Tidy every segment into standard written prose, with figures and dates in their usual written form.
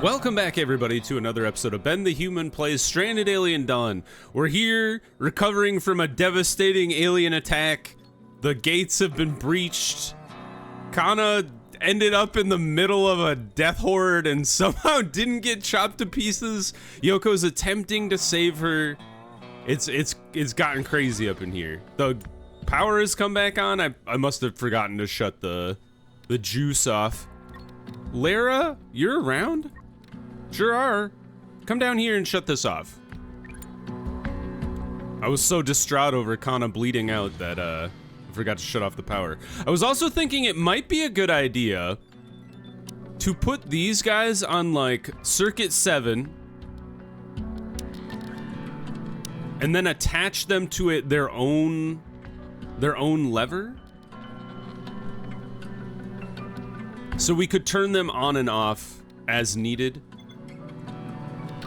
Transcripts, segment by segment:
Welcome back, everybody, to another episode of Ben the Human Plays Stranded Alien Dawn. We're here, recovering from a devastating alien attack. The gates have been breached. Kana ended up in the middle of a death horde and somehow didn't get chopped to pieces. Yoko's attempting to save her. It's gotten crazy up in here. The power has come back on. I must have forgotten to shut the juice off. Lara, you're around? Sure are. Come down here and shut this off. I was so distraught over Kana bleeding out that I forgot to shut off the power. I was also thinking it might be a good idea to put these guys on like circuit 7 and then attach them to their own lever. So we could turn them on and off as needed.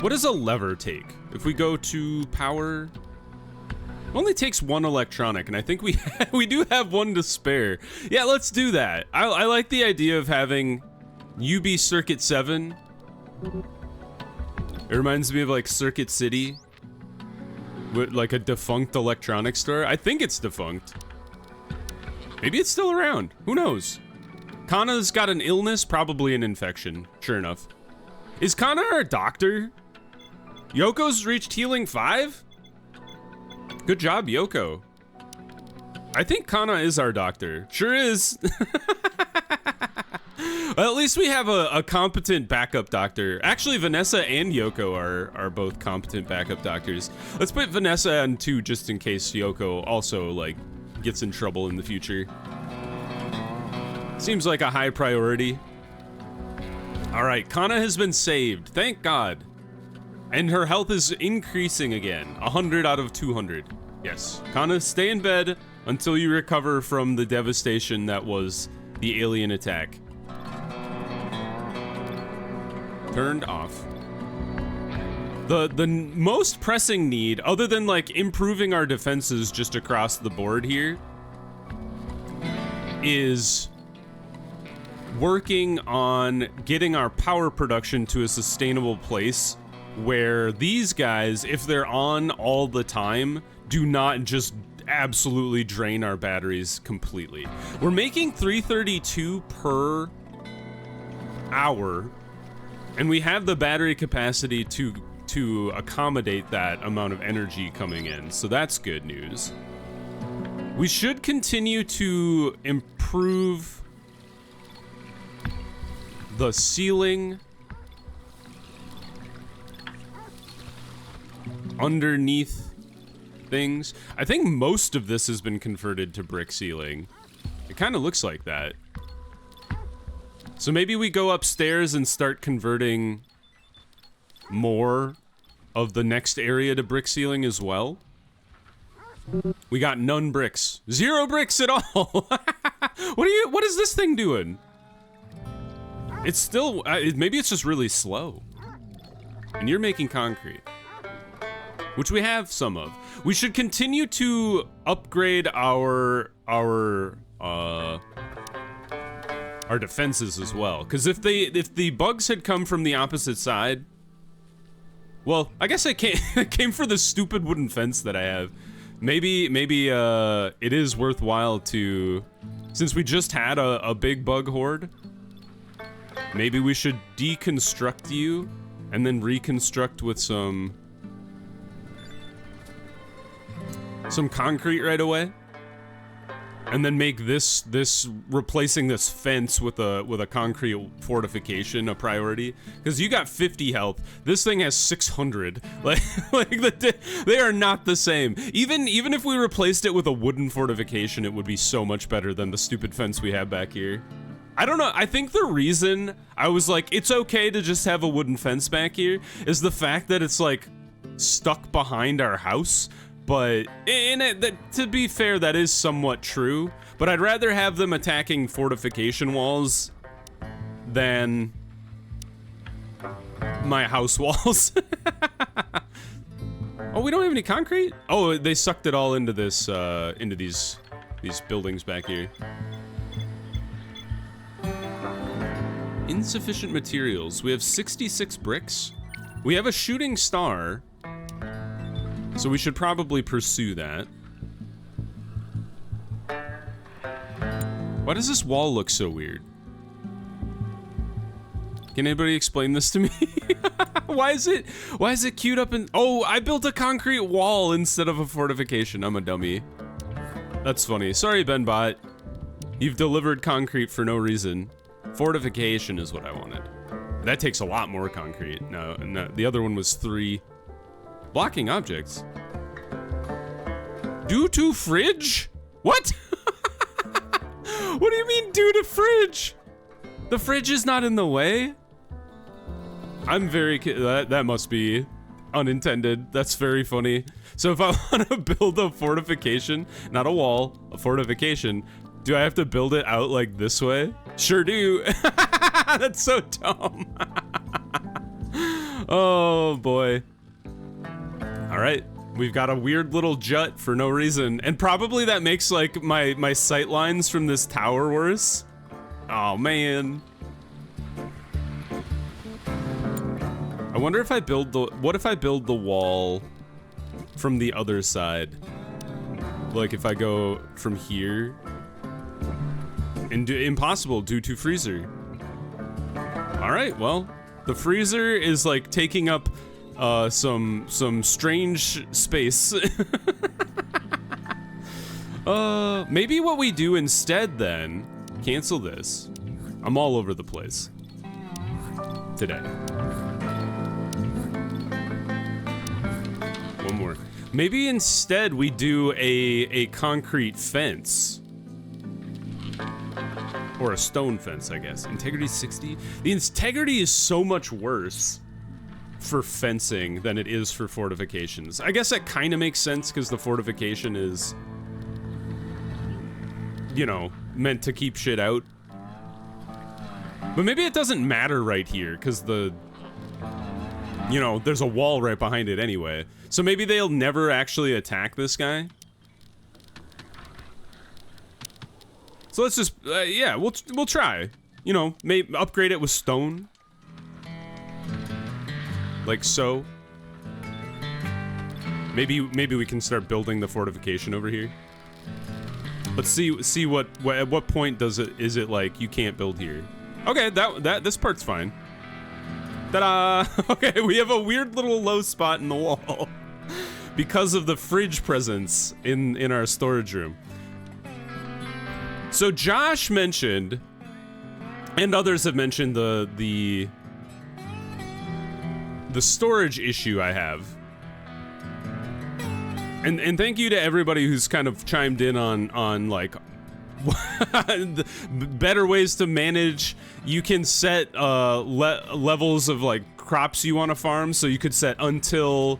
What does a lever take? If we go to power, it only takes one electronic, and I think we do have one to spare. Yeah, let's do that. I like the idea of having you be circuit 7. It reminds me of like Circuit City, with like a defunct electronics store. I think it's defunct. Maybe it's still around. Who knows? Kana's got an illness, probably an infection. Sure enough. Is Kana our doctor? Yoko's reached healing 5? Good job, Yoko. I think Kana is our doctor. Sure is. Well, at least we have a competent backup doctor. Actually, Vanessa and Yoko are both competent backup doctors. Let's put Vanessa on 2 just in case Yoko also, like, gets in trouble in the future. Seems like a high priority. All right, Kana has been saved. Thank God. And her health is increasing again. 100 out of 200. Yes. Kana, stay in bed until you recover from the devastation that was the alien attack. Turned off. The most pressing need, other than like improving our defenses just across the board here, is working on getting our power production to a sustainable place where these guys, if they're on all the time, do not just absolutely drain our batteries completely. We're making 332 per hour, and we have the battery capacity to accommodate that amount of energy coming in, so that's good news. We should continue to improve the ceiling underneath things. I think most of this has been converted to brick ceiling. It kind of looks like that. So maybe we go upstairs and start converting more of the next area to brick ceiling as well. We got none bricks. 0 bricks at all. What is this thing doing? It's still, maybe it's just really slow. And you're making concrete, which we have some of. We should continue to upgrade our defenses as well. Because if the bugs had come from the opposite side, well, I guess it came for the stupid wooden fence that I have. Maybe it is worthwhile to, since we just had a big bug horde, maybe we should deconstruct you and then reconstruct with some concrete right away, and then make this replacing this fence with a concrete fortification a priority, because you got 50 health. This thing has 600. They are not the same. Even if we replaced it with a wooden fortification, it would be so much better than the stupid fence we have back here. I don't know, I think the reason I was like, it's okay to just have a wooden fence back here is the fact that it's like stuck behind our house. But to be fair, that is somewhat true. But I'd rather have them attacking fortification walls than my house walls. Oh, we don't have any concrete? Oh, they sucked it all into this, into these buildings back here. Insufficient materials. We have 66 bricks. We have a shooting star. So we should probably pursue that. Why does this wall look so weird? Can anybody explain this to me? Why is it queued up in... Oh, I built a concrete wall instead of a fortification. I'm a dummy. That's funny. Sorry, BenBot. You've delivered concrete for no reason. Fortification is what I wanted. That takes a lot more concrete. No, the other one was 3. Blocking objects. Due to fridge? What? What do you mean due to fridge? The fridge is not in the way? I'm very... That must be unintended. That's very funny. So if I want to build a fortification, not a wall, a fortification, do I have to build it out like this way? Sure do. That's so dumb. Oh boy. All right. We've got a weird little jut for no reason. And probably that makes like my sight lines from this tower worse. Oh man. I wonder if I build the... What if I build the wall from the other side? Like if I go from here... Impossible due to freezer. Alright, well, the freezer is like taking up some strange space. Maybe what we do instead then, cancel this. I'm all over the place today. One more. Maybe instead we do a concrete fence. Or a stone fence, I guess. Integrity 60? The integrity is so much worse for fencing than it is for fortifications. I guess that kind of makes sense because the fortification is, you know, meant to keep shit out. But maybe it doesn't matter right here because the, you know, there's a wall right behind it anyway. So maybe they'll never actually attack this guy. So let's just, yeah, we'll try. You know, maybe upgrade it with stone. Like so. Maybe we can start building the fortification over here. Let's see at what point is it like you can't build here? Okay, this part's fine. Ta-da! Okay, we have a weird little low spot in the wall because of the fridge presence in our storage room. So Josh mentioned, and others have mentioned the storage issue I have. And thank you to everybody who's kind of chimed in on like better ways to manage. You can set levels of like crops you want to farm, so you could set until,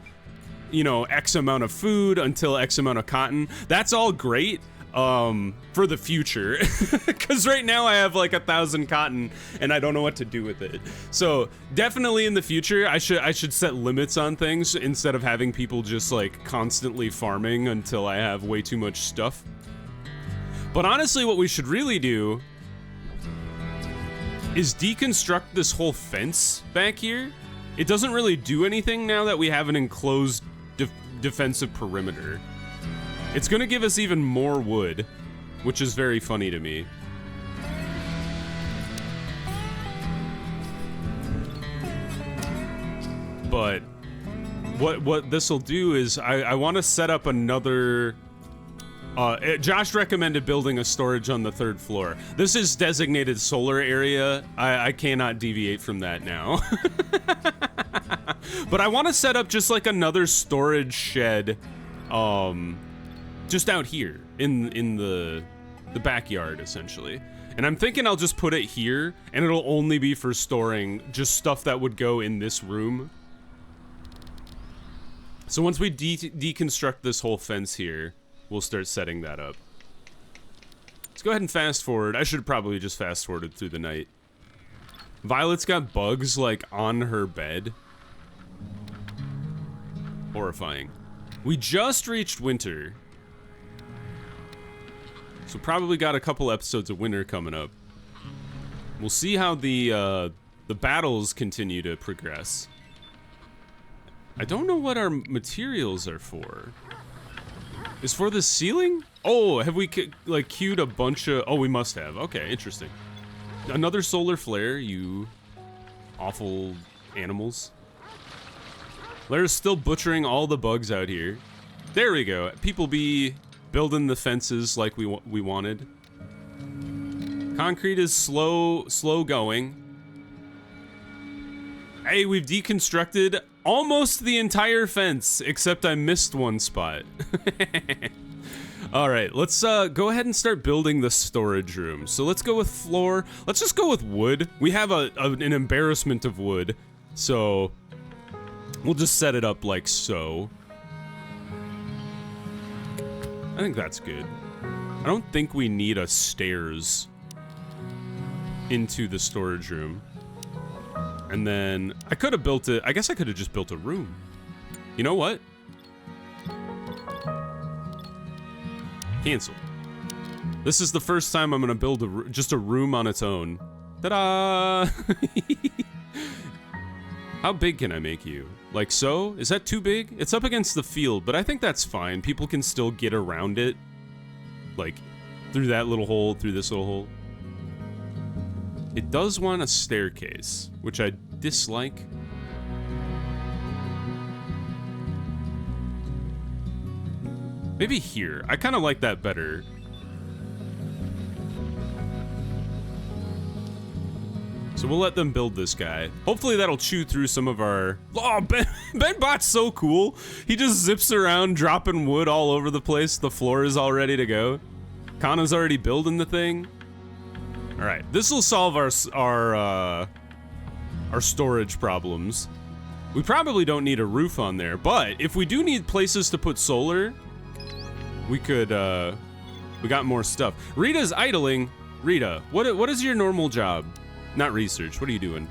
you know, X amount of food, until X amount of cotton. That's all great. For the future, because right now I have like 1,000 cotton and I don't know what to do with it. So definitely in the future, I should set limits on things instead of having people just like constantly farming until I have way too much stuff. But honestly, what we should really do is deconstruct this whole fence back here. It doesn't really do anything now that we have an enclosed defensive perimeter. It's gonna give us even more wood, which is very funny to me. But what this will do is I want to set up another. Josh recommended building a storage on the 3rd floor. This is designated solar area. I cannot deviate from that now. But I want to set up just like another storage shed. Just out here in the backyard, essentially. And I'm thinking I'll just put it here, and it'll only be for storing just stuff that would go in this room. So once we deconstruct this whole fence here, we'll start setting that up. Let's go ahead and fast forward. I should probably just fast forward through the night. Violet's got bugs, like, on her bed. Horrifying. We just reached winter. So probably got a couple episodes of winter coming up. We'll see how the battles continue to progress. I don't know what our materials are for. Is for the ceiling? Oh, have we like queued a bunch of... Oh, we must have. Okay, interesting. Another solar flare, you awful animals. Lara's still butchering all the bugs out here. There we go. People be building the fences like we wanted. Concrete is slow going. Hey, we've deconstructed almost the entire fence, except I missed one spot. All right, let's go ahead and start building the storage room. So let's go with floor. Let's just go with wood. We have an embarrassment of wood, so we'll just set it up like so. I think that's good. I don't think we need a stairs into the storage room. And then I could have built it. I guess I could have just built a room. You know what? Cancel. This is the first time I'm gonna build just a room on its own. Ta-da! How big can I make you? Like so? Is that too big? It's up against the field, but I think that's fine. People can still get around it. Like, through that little hole, through this little hole. It does want a staircase, which I dislike. Maybe here. I kind of like that better. So we'll let them build this guy. Hopefully that'll chew through some of our... Oh, Benbot's so cool. He just zips around dropping wood all over the place. The floor is all ready to go. Kana's already building the thing. All right, this will solve our storage problems. We probably don't need a roof on there, but if we do need places to put solar, we could, we got more stuff. Rita's idling. Rita, what is your normal job? Not research, what are you doing?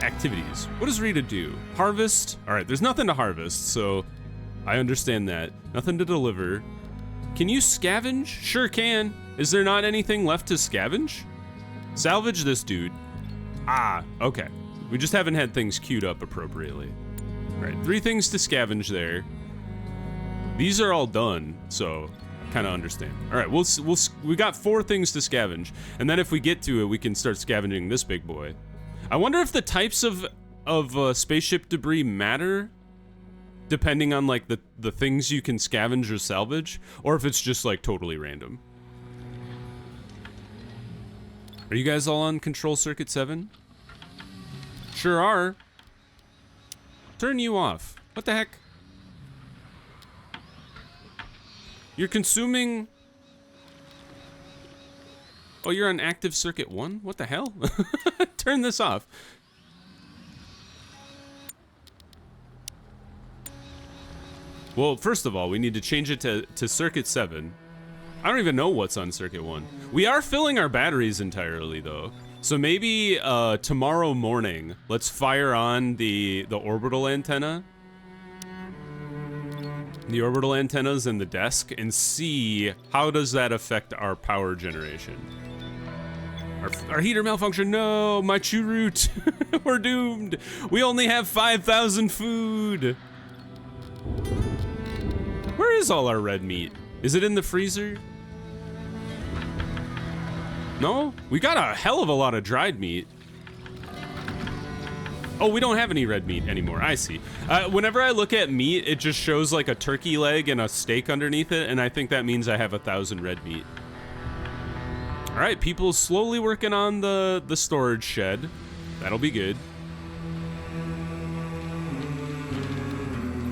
Activities. What does Rita do? Harvest? All right, there's nothing to harvest, so I understand that. Nothing to deliver. Can you scavenge? Sure can. Is there not anything left to scavenge? Salvage this dude. Ah, okay. We just haven't had things queued up appropriately. All right, 3 things to scavenge there. These are all done, so I kind of understand. All right, we got 4 things to scavenge, and then if we get to it, we can start scavenging this big boy. I wonder if the types of spaceship debris matter, depending on like the things you can scavenge or salvage, or if it's just like totally random. Are you guys all on Control Circuit 7? Sure are. Turn you off. What the heck? You're consuming... Oh, you're on Active Circuit 1? What the hell? Turn this off. Well, first of all, we need to change it to Circuit 7. I don't even know what's on Circuit 1. We are filling our batteries entirely, though. So maybe tomorrow morning, let's fire on the orbital antenna. The orbital antennas in the desk and see how does that affect our power generation. Our heater malfunction, no, my churroot. We're doomed. We only have 5,000 food. Where is all our red meat? Is it in the freezer? No? We got a hell of a lot of dried meat. Oh, we don't have any red meat anymore. I see. Whenever I look at meat, it just shows like a turkey leg and a steak underneath it, and I think that means I have 1,000 red meat. All right, people slowly working on the storage shed. That'll be good.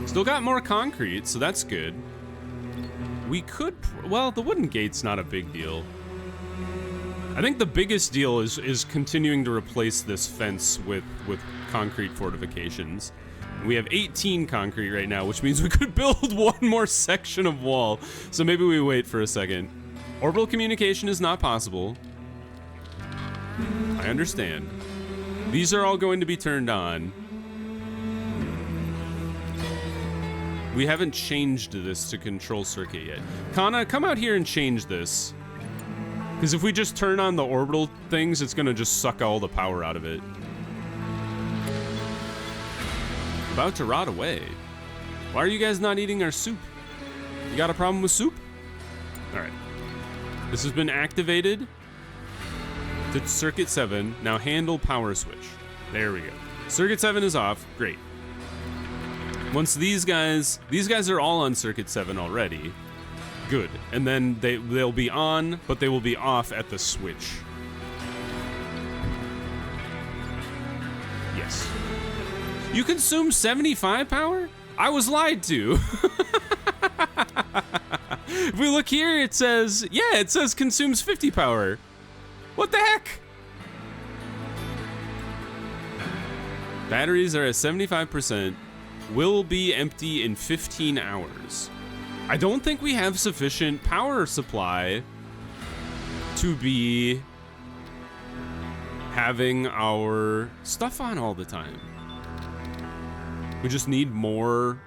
Still got more concrete, so that's good. We could, well, the wooden gate's not a big deal. I think the biggest deal is continuing to replace this fence with concrete fortifications. We have 18 concrete right now, which means we could build one more section of wall. So maybe we wait for a second. Orbital communication is not possible. I understand. These are all going to be turned on. We haven't changed this to Control Circuit yet. Kana, come out here and change this. Because if we just turn on the orbital things, it's gonna just suck all the power out of it. About to rot away. Why are you guys not eating our soup? You got a problem with soup? All right. This has been activated to circuit 7. Now handle power switch. There we go. Circuit 7 is off. Great. Once these guys are all on circuit 7 already. Good. And then they'll be on, but they will be off at the switch. Yes. You consume 75 power? I was lied to. If we look here, it says, yeah, it says consumes 50 power. What the heck? Batteries are at 75%. Will be empty in 15 hours. I don't think we have sufficient power supply to be having our stuff on all the time. We just need more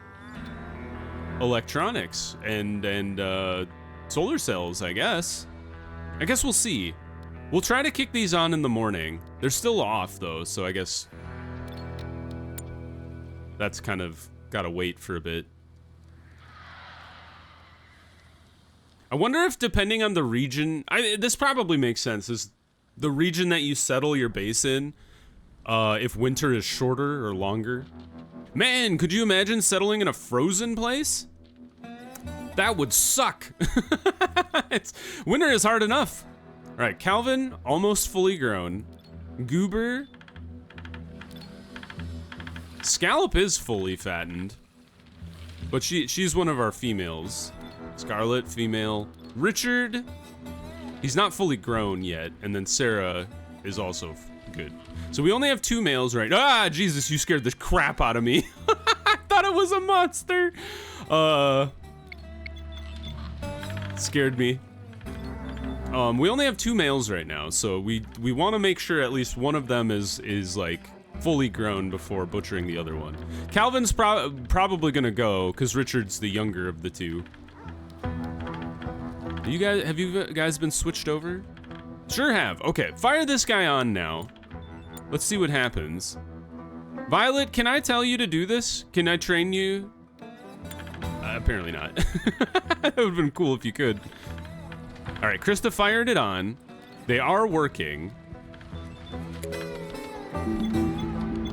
electronics and solar cells, I guess. I guess we'll see. We'll try to kick these on in the morning. They're still off though, so I guess that's kind of gotta wait for a bit. I wonder if depending on the region, this probably makes sense, is the region that you settle your base in, if winter is shorter or longer. Man, could you imagine settling in a frozen place? That would suck. Winter is hard enough. All right, Calvin, almost fully grown. Goober. Scallop is fully fattened, but she's one of our females. Scarlet, female. Richard, he's not fully grown yet, and then Sarah is also good. So we only have 2 males right. Ah, Jesus, you scared the crap out of me. I thought it was a monster. Scared me. We only have 2 males right now, so we want to make sure at least one of them is like fully grown before butchering the other one. Calvin's probably gonna go because Richard's the younger of the 2. Have you guys been switched over? Sure have. Okay, fire this guy on now. Let's see what happens. Violet, can I tell you to do this? Can I train you? Apparently not. That would have been cool if you could. All right, Krista fired it on. They are working.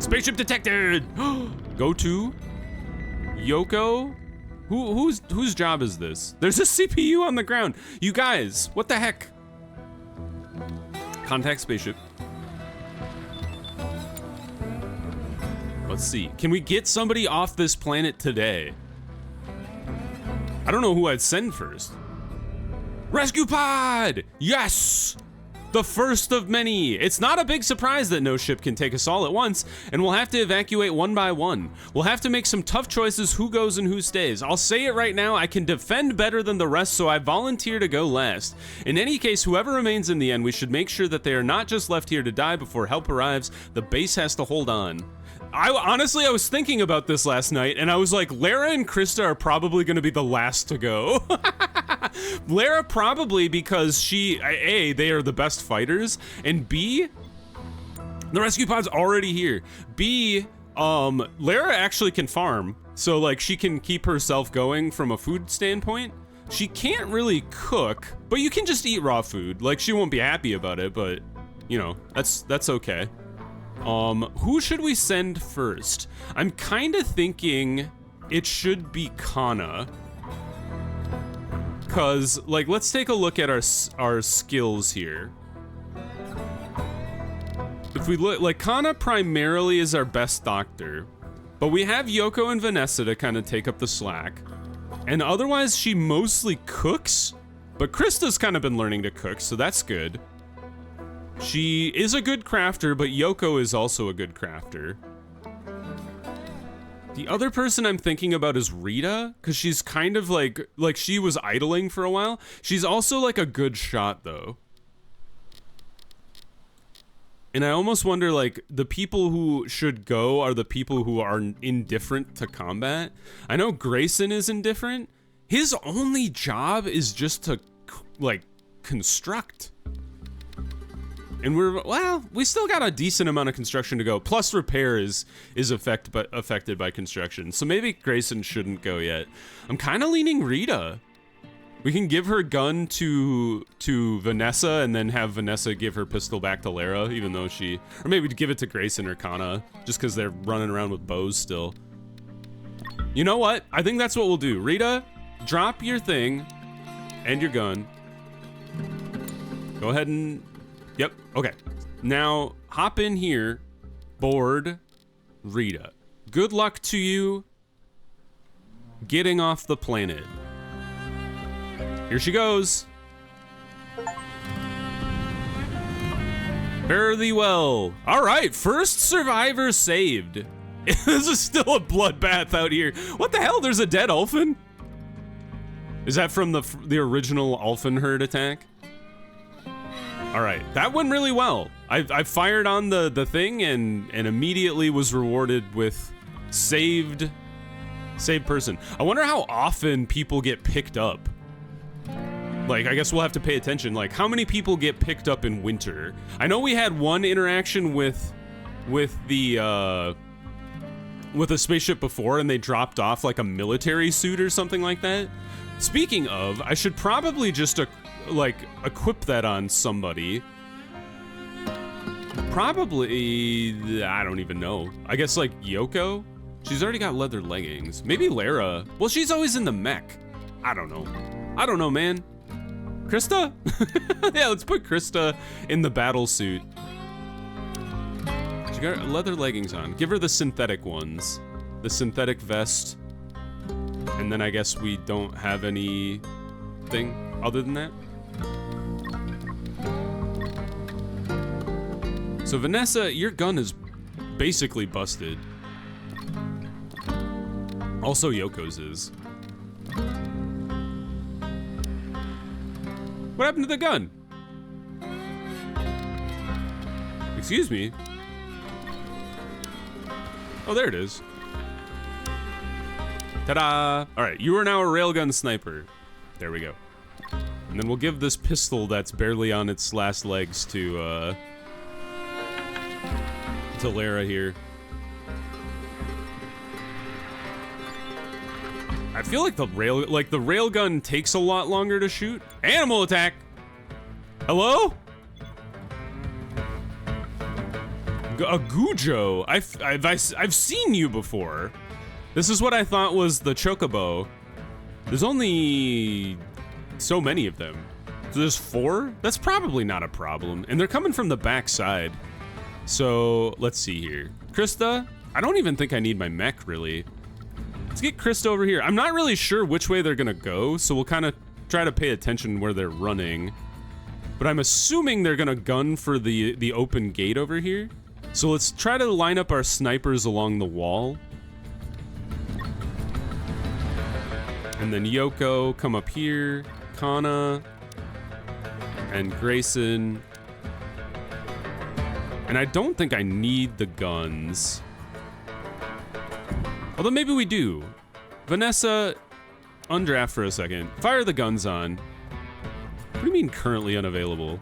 Spaceship detected! Go to Yoko. Whose job is this? There's a CPU on the ground. You guys, what the heck? Contact spaceship. Let's see. Can we get somebody off this planet today? I don't know who I'd send first. Rescue pod! Yes! The first of many. It's not a big surprise that no ship can take us all at once, and we'll have to evacuate one by one. We'll have to make some tough choices who goes and who stays. I'll say it right now, I can defend better than the rest, so I volunteer to go last. In any case, whoever remains in the end, we should make sure that they are not just left here to die before help arrives. The base has to hold on. Honestly, I was thinking about this last night, and I was like, Lara and Krista are probably going to be the last to go. Lara probably because A, they are the best fighters, and B, the rescue pod's already here. B, Lara actually can farm, so like she can keep herself going from a food standpoint. She can't really cook, but you can just eat raw food. Like, she won't be happy about it, but, you know, that's okay. Who should we send first? I'm kind of thinking it should be Kana. Cause, like, let's take a look at our skills here. If we look, like, Kana primarily is our best doctor, but we have Yoko and Vanessa to kind of take up the slack. And otherwise, she mostly cooks, but Krista's kind of been learning to cook, so that's good. She is a good crafter, but Yoko is also a good crafter. The other person I'm thinking about is Rita, because she's kind of like she was idling for a while. She's also like a good shot though. And I almost wonder, like, the people who should go are the people who are indifferent to combat. I know Grayson is indifferent. His only job is just to, like, construct. And we still got a decent amount of construction to go. Plus repair is affected by construction. So maybe Grayson shouldn't go yet. I'm kind of leaning Rita. We can give her gun to Vanessa and then have Vanessa give her pistol back to Lara, even though or maybe give it to Grayson or Kana, just because they're running around with bows still. You know what? I think that's what we'll do. Rita, drop your thing and your gun. Go ahead and... Yep, okay. Now, hop in here, board Rita. Good luck to you getting off the planet. Here she goes. Fare thee well. All right, first survivor saved. This is still a bloodbath out here. What the hell? There's a dead Ulfin? Is that from the original Ulfin herd attack? All right, that went really well. I fired on the thing and immediately was rewarded with saved person. I wonder how often people get picked up. Like, I guess we'll have to pay attention. Like, how many people get picked up in winter? I know we had one interaction with a spaceship before, and they dropped off like a military suit or something like that. Speaking of, I should probably just equip that on somebody. Probably, I don't even know. I guess like Yoko? She's already got leather leggings. Maybe Lara. Well, she's always in the mech. I don't know, man. Krista? Yeah, let's put Krista in the battle suit. She got leather leggings on. Give her the synthetic ones. The synthetic vest. And then I guess we don't have anything other than that. So Vanessa, your gun is basically busted. Also Yoko's is. What happened to the gun? Excuse me. Oh, there it is. Ta-da! All right, you are now a railgun sniper. There we go. And then we'll give this pistol that's barely on its last legs to Lara here. I feel like the railgun takes a lot longer to shoot. Animal attack. Hello? A Gujo. I've seen you before. This is what I thought was the Chocobo. There's only so many of them. So there's 4? That's probably not a problem. And they're coming from the back side. So let's see here. Krista, I don't even think I need my mech really. Let's get Krista over here. I'm not really sure which way they're gonna go, so we'll kind of try to pay attention where they're running. But I'm assuming they're gonna gun for the open gate over here. So let's try to line up our snipers along the wall. And then Yoko, come up here. Kana. And Grayson. And I don't think I need the guns. Although maybe we do. Vanessa, undraft for a second. Fire the guns on. What do you mean currently unavailable?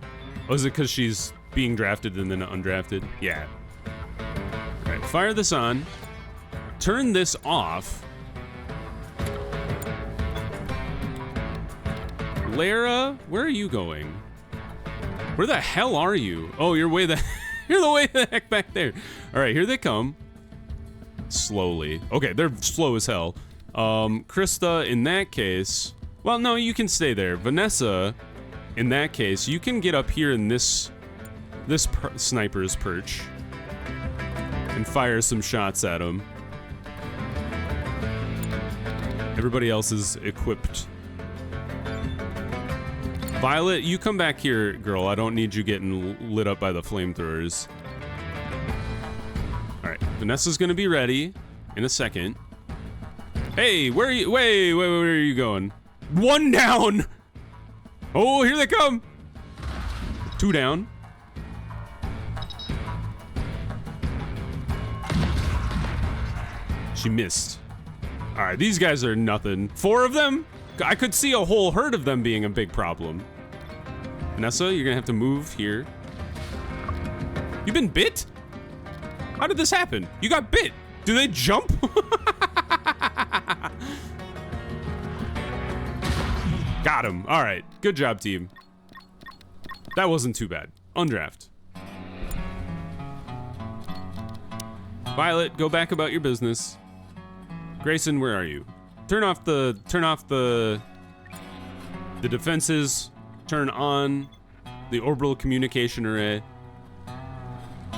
Oh, is it because she's being drafted and then undrafted? Yeah. All right, fire this on. Turn this off. Lara, where are you going? Where the hell are you? Oh, you're way the heck back there. All right, here they come. Slowly. Okay, they're slow as hell. Krista, in that case, well, no, you can stay there. Vanessa, in that case, you can get up here in this sniper's perch and fire some shots at him. Everybody else is equipped. Violet, you come back here, girl. I don't need you getting lit up by the flamethrowers. All right, Vanessa's gonna be ready in a second. Hey, where are you? Wait, where are you going? 1 down. Oh, here they come. 2 down. She missed. All right, these guys are nothing. 4 of them? I could see a whole herd of them being a big problem. Vanessa, you're gonna have to move here. You've been bit? How did this happen? You got bit. Do they jump? Got him. All right. Good job, team. That wasn't too bad. Undraft. Violet, go back about your business. Grayson, where are you? Turn off the defenses. Turn on the orbital communication array.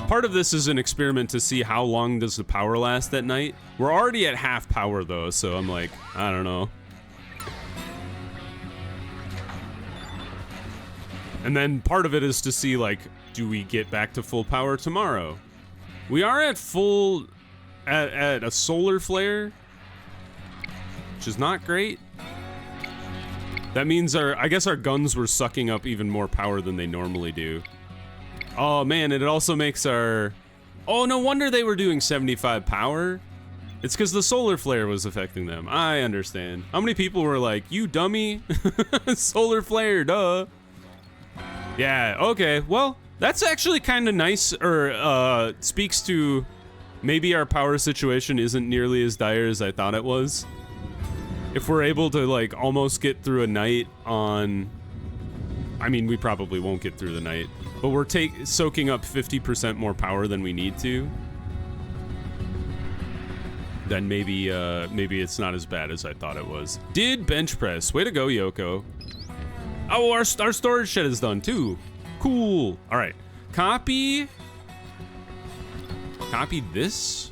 Part of this is an experiment to see how long does the power last at night. We're already at half power though, so I'm like, I don't know. And then part of it is to see, like, do we get back to full power tomorrow? We are at full, at a solar flare, which is not great. That means I guess our guns were sucking up even more power than they normally do. Oh man, and it also makes our, oh, no wonder they were doing 75 power. It's because the solar flare was affecting them. I understand. How many people were like, you dummy? Solar flare, duh. Yeah, okay, well, that's actually kind of nice, or speaks to maybe our power situation isn't nearly as dire as I thought it was. If we're able to, like, almost get through a night on, I mean, we probably won't get through the night, but we're soaking up 50% more power than we need to, then maybe it's not as bad as I thought it was. Did bench press. Way to go, Yoko. Oh, our storage shed is done too. Cool. All right. Copy this.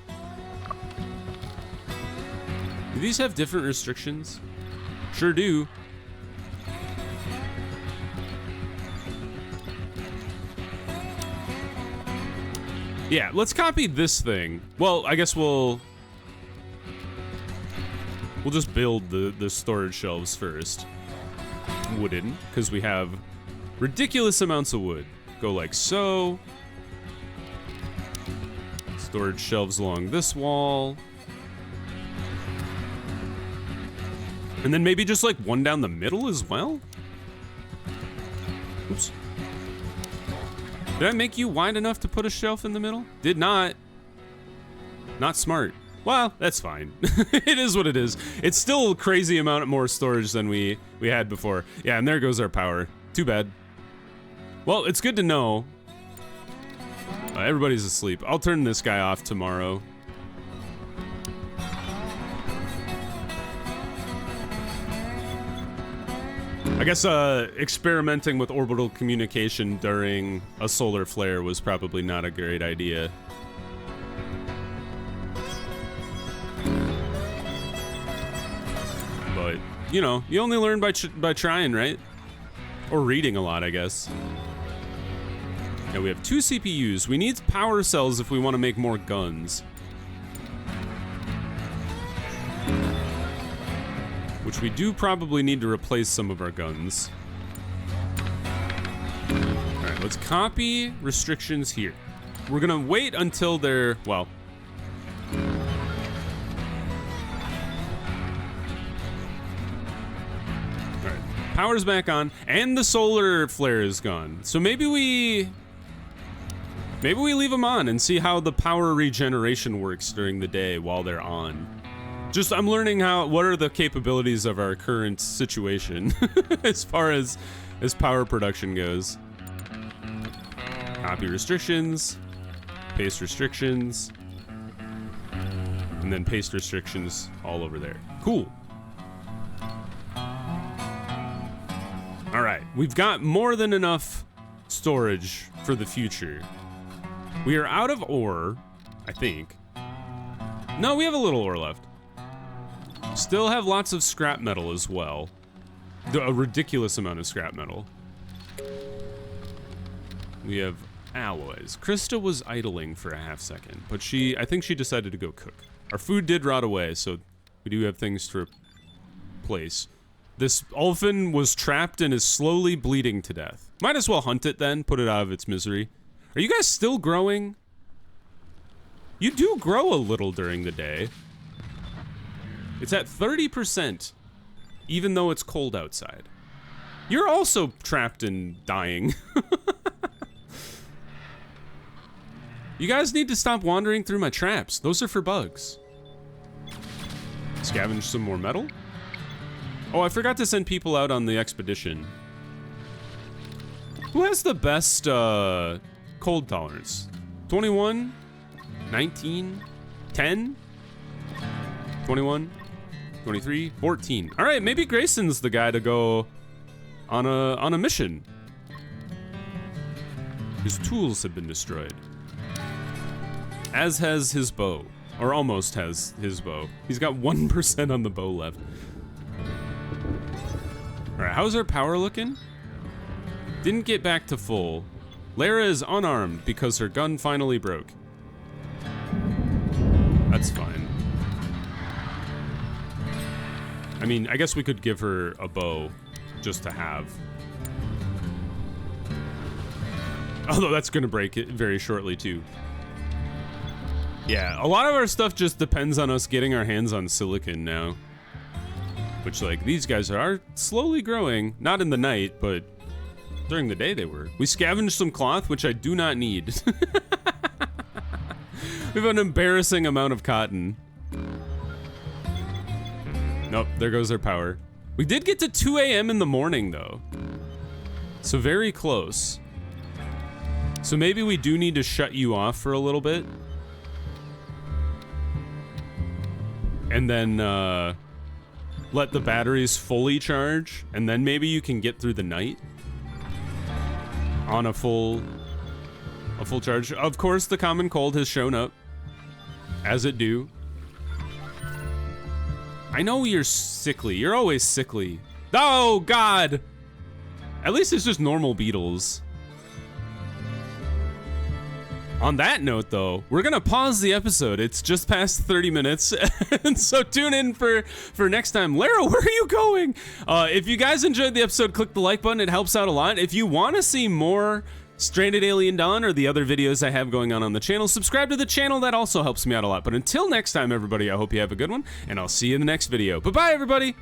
Do these have different restrictions? Sure do. Yeah, let's copy this thing. Well, I guess we'll just build the storage shelves first. Wooden, because we have ridiculous amounts of wood. Go like so. Storage shelves along this wall. And then maybe just like one down the middle as well? Oops. Did I make you wide enough to put a shelf in the middle? Did not. Not smart. Well, that's fine. It is what it is. It's still a crazy amount more storage than we had before. Yeah, and there goes our power. Too bad. Well, it's good to know. Everybody's asleep. I'll turn this guy off tomorrow. I guess experimenting with orbital communication during a solar flare was probably not a great idea. But, you know, you only learn by trying, right? Or reading a lot, I guess. Yeah, we have 2 CPUs. We need power cells if we want to make more guns. Which we do probably need to replace some of our guns. Alright, let's copy restrictions here. We're gonna wait until they're, well... Alright, power's back on, and the solar flare is gone. So maybe we leave them on and see how the power regeneration works during the day while they're on. Just, I'm learning what are the capabilities of our current situation as far as power production goes. Copy restrictions, paste restrictions, and then paste restrictions all over there. Cool. All right, we've got more than enough storage for the future. We are out of ore, I think. No, we have a little ore left. Still have lots of scrap metal as well. A ridiculous amount of scrap metal. We have alloys. Krista was idling for a half second, but I think she decided to go cook. Our food did rot away, so we do have things to replace. This dolphin was trapped and is slowly bleeding to death. Might as well hunt it then, put it out of its misery. Are you guys still growing? You do grow a little during the day. It's at 30%, even though it's cold outside. You're also trapped and dying. You guys need to stop wandering through my traps. Those are for bugs. Scavenge some more metal. Oh, I forgot to send people out on the expedition. Who has the best cold tolerance? 21, 19, 10, 21, 23, 14. All right, maybe Grayson's the guy to go on a mission. His tools have been destroyed. As has his bow, or almost has his bow. He's got 1% on the bow left. All right, how's our power looking? Didn't get back to full. Lara is unarmed because her gun finally broke. That's fine. I mean, I guess we could give her a bow just to have. Although that's gonna break it very shortly too. Yeah, a lot of our stuff just depends on us getting our hands on silicon now. Which, like, these guys are slowly growing. Not in the night, but during the day they were. We scavenged some cloth, which I do not need. We have an embarrassing amount of cotton. Nope, there goes our power. We did get to 2 a.m. in the morning, though. So very close. So maybe we do need to shut you off for a little bit. And then let the batteries fully charge, and then maybe you can get through the night on a full charge. Of course, the common cold has shown up, as it do. I know you're sickly. You're always sickly. Oh, God! At least it's just normal beetles. On that note, though, we're gonna pause the episode. It's just past 30 minutes, and so tune in for next time. Lara, where are you going? If you guys enjoyed the episode, click the like button. It helps out a lot. If you want to see more Stranded Alien Dawn or the other videos I have going on the channel, subscribe to the channel. That also helps me out a lot. But until next time, everybody, I hope you have a good one, and I'll see you in the next video. Bye-bye, everybody!